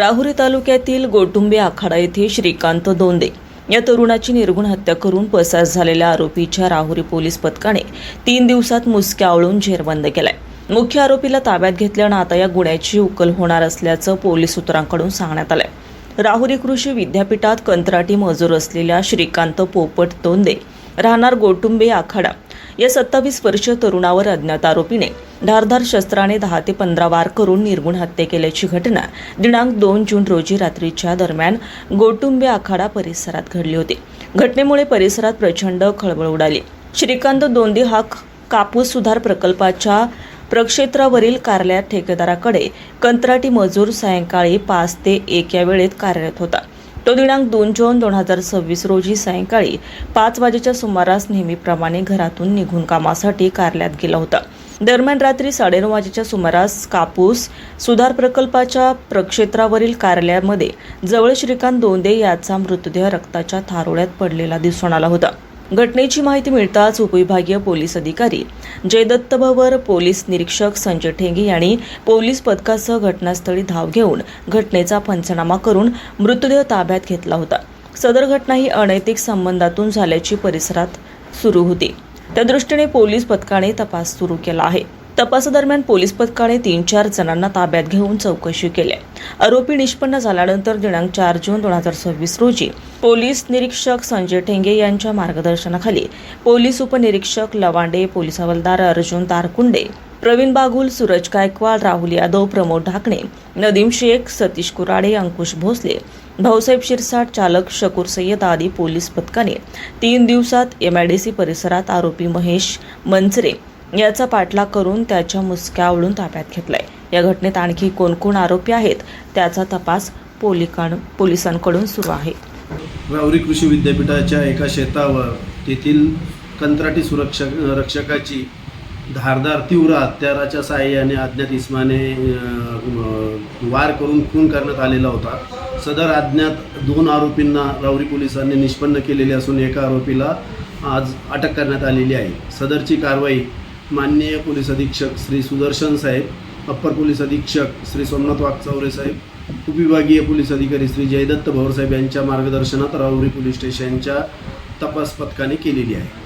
राहुरी तालुक्यातील गोटुंबे आखाडा येथे श्रीकांत दोंदे या तरुणाची निर्गुण हत्या करून पसार झालेल्या आरोपीच्या राहुरी पोलीस पथकाने 3 दिवसात मुसक्या आवळून जेरबंद केलाय। मुख्य आरोपीला ताब्यात घेतल्यानं आता या गुन्ह्याची उकल होणार असल्याचं पोलीस सूत्रांकडून सांगण्यात आलंय। राहुरी कृषी विद्यापीठात कंत्राटी मजूर असलेल्या श्रीकांत पोपट दोंदे राहणार गोटुंबे आखाडा या 27 वर्षीय तरुणावर अज्ञात आरोपीने धारदार शस्त्राने 10 ते 15 वार करून निर्गुण हत्या केल्याची घटना दिनांक 2 जून रोजी रात्रीच्या दरम्यान गोटुंबे आखाडा परिसरात घडली होती। घटनेमुळे परिसरात प्रचंड खळबळ उडाली। श्रीकांत दोंदे हा कापूस सुधार प्रकल्पाच्या प्रक्षेत्रावरील कार्यालयात ठेकेदाराकडे कंत्राटी मजूर सायंकाळी 5 ते 1 या वेळेत कार्यरत होता। तो दिनांक 2 जून 2026 रोजी सायंकाळी 5 वाजेच्या सुमारास नेहमीप्रमाणे घरातून निघून कामासाठी कार्यालयात गेला होता। दरम्यान रात्री 9:30 वाजेच्या सुमारास कापूस सुधार प्रकल्पाच्या प्रक्षेत्रावरील कार्यालयामध्ये जवळ श्रीकांत दोंदे याचा मृतदेह रक्ताच्या थारोळ्यात पडलेला दिसून आला होता। घटनेची माहिती मिळताच उपविभागीय पोलीस अधिकारी जयदत्त भवर, पोलीस निरीक्षक संजय ठेंगे यांनी पोलीस पथकासह घटनास्थळी धाव घेऊन घटनेचा पंचनामा करून मृतदेह ताब्यात घेतला होता। सदर घटना ही अनैतिक संबंधातून झाल्याची परिसरात सुरू होती। त्या दृष्टीने पोलीस पथकाने तपास सुरू केला आहे। तपासादरम्यान पोलीस पथकाने 3-4 जणांना ताब्यात घेऊन चौकशी केली। आरोपी निष्पन्न झाल्यानंतर दिनांक 4 जून 2026 रोजी पोलीस निरीक्षक संजय ठेंगे यांच्या मार्गदर्शनाखाली पोलीस उपनिरीक्षक लवांडे, पोलीस हवालदार अर्जुन तारकुंडे, प्रवीण बागुल, सूरज गायकवाड, राहुल यादव, प्रमोद ढाकणे, नदीम शेख, सतीश कुराडे, अंकुश भोसले, भाऊसाहेब शिरसाट, चालक शकूर सय्यद आदी पोलीस पथकाने 3 दिवसात MIDC परिसरात आरोपी महेश मंचरे याचा पाठलाग करून त्याच्या मुसक्या आवळून ताब्यात घेतलाय। या घटनेत आणखी कोण आरोपी आहेत त्याचा तपास पोलिसांकडून सुरू आहे। राहुरी कृषी विद्यापीठाच्या एका शेतावर तेथील कंत्राटी रक्षकाची धारदार तीव्र हत्याराच्या साहाय्याने अज्ञात इसमाने वार करून खून करण्यात आलेला होता। सदर अज्ञात 2 आरोपींना राहुरी पोलिसांनी निष्पन्न केलेले असून एका आरोपीला आज अटक करण्यात आलेली आहे। सदरची कारवाई माननीय पोलीस अधीक्षक श्री सुदर्शन साहेब, अप्पर पोलीस अधीक्षक श्री सोमनाथ वाघचौरे साहेब, उपविभागीय पोलीस अधिकारी श्री जयदत्त भवर साहेब यांच्या मार्गदर्शनात राहुरी पोलीस स्टेशनच्या तपास पथकाने केलेली आहे।